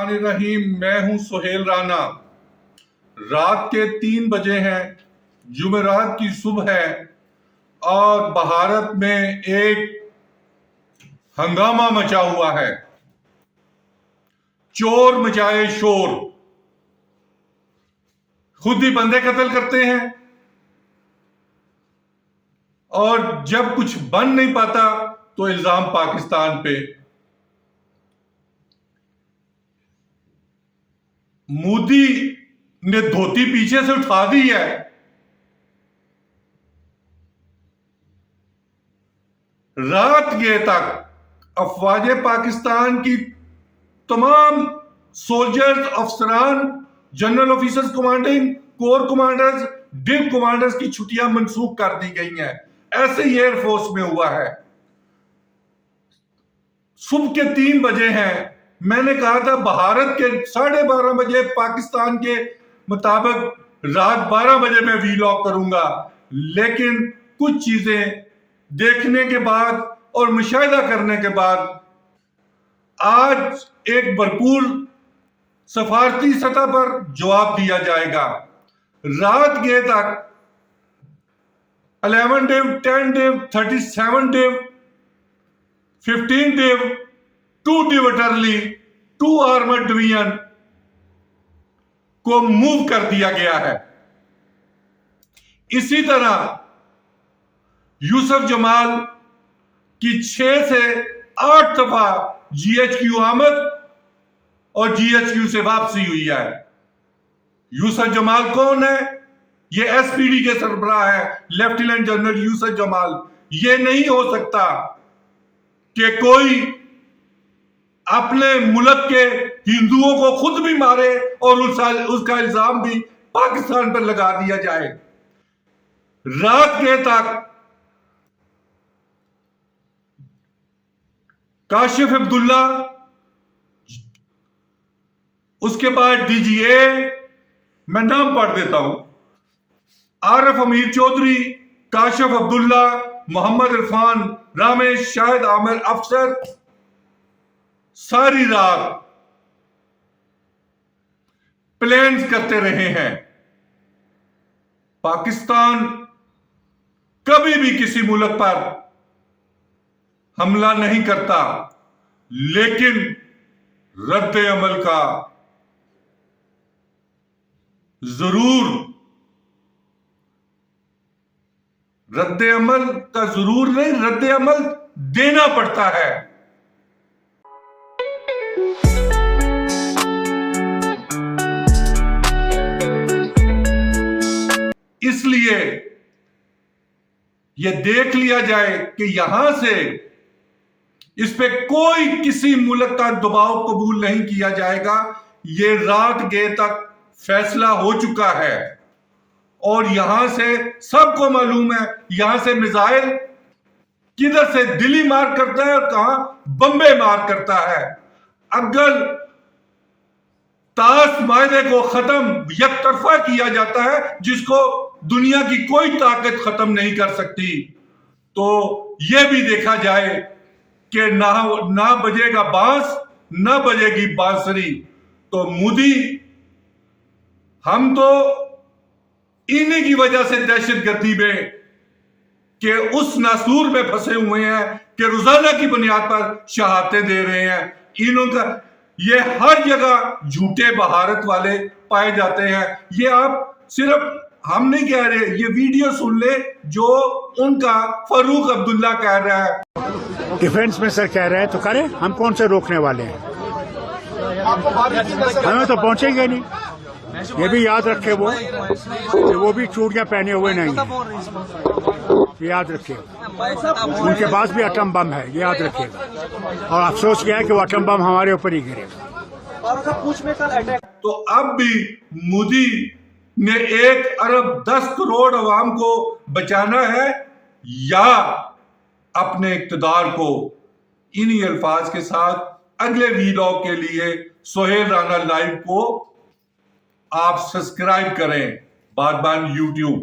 बिस्मिल्लाहिर्रहमानिर्रहीम। मैं हूं सुहेल राना। रात के 3 बजे हैं, जुमेरात की सुबह है और भारत में एक हंगामा मचा हुआ है। चोर मचाए शोर, खुद ही बंदे कत्ल करते हैं और जब कुछ बन नहीं पाता तो इल्जाम पाकिस्तान पे। मोदी ने धोती पीछे से उठा दी है। रात गए तक अफवाज पाकिस्तान की तमाम सोल्जर्स, अफसरान, general officers commanding, corps commanders, div commanders की छुट्टियां मंसूख कर दी गई हैं। ऐसे ही एयरफोर्स में हुआ है। सुबह के 3 बजे हैं। मैंने कहा था भारत के 12:30 बजे, पाकिस्तान के मुताबिक रात 12 बजे मैं वीलॉग करूंगा, लेकिन कुछ चीजें देखने के बाद और मुशाहिदा करने के बाद आज एक भरपूर सफारती सतह पर जवाब दिया जाएगा। रात गए तक 11 div, 10 div, 37 div, 15 div, 2 div utterly, 2 armoured division को मूव कर दिया गया है। इसी तरह यूसुफ जमाल की 6 से 8 दफा GHQ आमद और GHQ से वापसी हुई है। यूसुफ जमाल कौन है? ये SPD के सरबराह है, लेफ्टिनेंट जनरल यूसुफ जमाल। ये नहीं हो सकता कि कोई अपने मुल्क के हिंदुओं को खुद भी मारे और उसका इल्जाम भी पाकिस्तान पर लगा दिया जाए। रात के तक काशिफ अब्दुल्ला, उसके बाद DGA, मैं नाम पढ़ देता हूं, आरिफ अमीर चौधरी, काशिफ अब्दुल्ला, मोहम्मद इरफान, रामेश, शाहिद आमिर अफसर सारी रात प्लान्स करते रहे हैं। पाकिस्तान कभी भी किसी मुल्क पर हमला नहीं करता, लेकिन रद्द अमल का जरूर नहीं, रद्द अमल देना पड़ता है। इसलिए यह देख लिया जाए कि यहां से इस पे कोई किसी मुल्क का दबाव कबूल नहीं किया जाएगा। ये रात गए तक फैसला हो चुका है और यहां से सबको मालूम है, यहां से मिसाइल किधर से दिल्ली मार करता है और कहां बम्बे मार करता है। अगर ताश मायदे को खत्म यकतरफा किया जाता है, जिसको दुनिया की कोई ताकत खत्म नहीं कर सकती, तो यह भी देखा जाए कि ना बजेगा बांस, ना बजेगी बांसुरी। तो मोदी, हम तो इन्हीं की वजह से दहशतगर्दी में कि उस नासूर में फंसे हुए हैं कि रोजाना की बुनियाद पर शहादतें दे रहे हैं। इनका ये हर जगह झूठे बहारत वाले पाए जाते हैं। ये आप सिर्फ हम नहीं कह रहे, ये वीडियो सुन ले जो उनका फारूक अब्दुल्ला कह रहा है। डिफेंस में सर कह रहे हैं तो करें, हम कौन से रोकने वाले हैं? हमें तो पहुंचेंगे नहीं। ये भी याद रखे वो भी चूड़ियां पहने हुए नहीं है, याद रखिए। उनके पास भी एटम बम है, ये याद रखिएगा। और अफसोस किया है कि वो एटम बम हमारे ऊपर ही गिरेगा। तो अब भी मोदी ने 1 अरब 10 करोड़ अवाम को बचाना है या अपने इक़्तिदार को। इन्हीं अल्फाज के साथ अगले वीलॉग के लिए सुहेल राना लाइव को आप सब्सक्राइब करें, बार-बार YouTube।